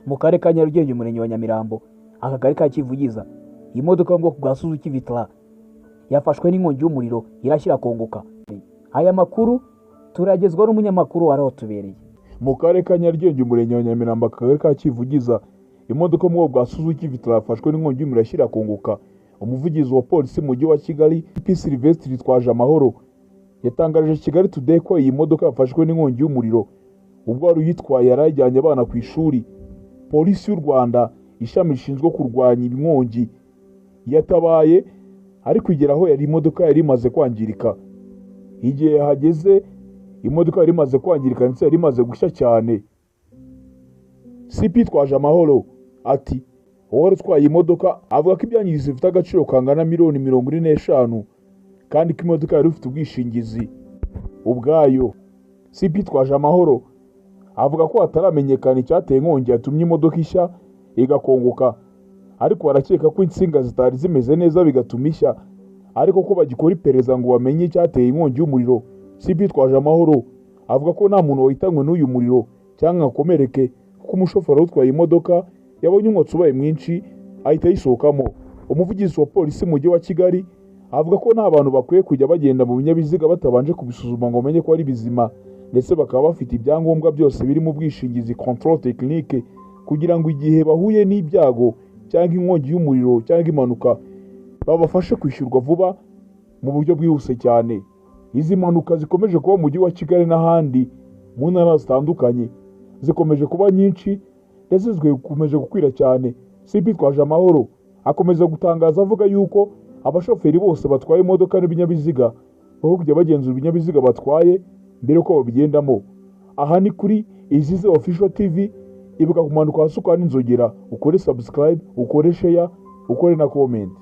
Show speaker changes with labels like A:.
A: mu karere ka Nyarugenge umurenge wa Nyamirambo akagari ka Kivugiza. Iyi modoka yo mu bwoko bwa Suzuki Vitara yafashwe n'inkongi y'umuriro irashyira kongoka. Aya makuru turagezwa n'umunyamakuru wari watubereye
B: mu karere ka Nyarugenge umurenge wa Nyamirambo akagari ka Kivugiza. Imodoka yo mu bwoko bwa Suzuki Vitara yafashwe n'inkongi y'umuriro irashyira kongoka. Umuvugizi wa polisi mu mujyi wa Kigali P Sylvestre Twaje Amahoro yatangaje Kigali Today ko iyi modoka yafashwe n'inkongi y'umuriro ubwo wari uyitwaye yarajyanye abana ku ishuri. Polisi y'u Rwanda ishami rishinzwe kurwanya inkongi yatabaye ariko igera aho yari imodoka yari imaze kwangirika. Igihe hageze imodoka yari imaze kwangirika ndetse yari imaze gushya cyane. CP Twaje Amahoro ati uwari utwaye imodoka avuga ko ibyangiritse bifite agaciro kangana miliyoni 45 kandi ko imodoka yari ifite ubwishingizi ubwayo. CP Twaje Amahoro avuga ko hataramenyekana icyateye inkongi yatumye imodoka ishya igakongoka, ariko barakeka ko insinga zitari zimeze neza bigatuma ishya, ariko ko bagikora iperereza ngo bamenye icyateye inkongi y'umuriro. CP Twaje Amahoro avuga ko nta muntu wahitanywe n'uyu muriro cyangwa akomereke kuko umushoferi utwaye imodoka yabonye umwotsi ubaye mwinshi ahita yisohokamo. Umuvugizi wa polisi mu mujyi wa Kigali avuga ko nta bantu bakwiye kujya bagenda mu binyabiziga batabanje kubisuzuma ngo bamenye ko ari bizima, ndetse bakaba bafite ibyangombwa byose biri mu bwishingizi control technique kugira ngo igihe bahuye n'ibyago cyangwa inkongi y'umuriro cyangwa impanuka babafashe kwishyurwa vuba mu buryo bwihuse cyane. Izi mpanuka zikomeje kuba mu mujyi wa Kigali n'ahandi mu ntara zitandukanye zikomeje kuba nyinshi ndetse zikomeje gukwira cyane. CP Twaje Amahoro akomeza gutangaza avuga yuko abashoferi bose batwaye imodoka n'ibinyabiziga baho kujya bagenzura ibinyabiziga batwaye mbere ko babigendamo. Aha ni kuri Izize Official TV. Ibuka kumanuka hasi ukora n'inzogera, ukore subscribe, ukore share, ukore na comment.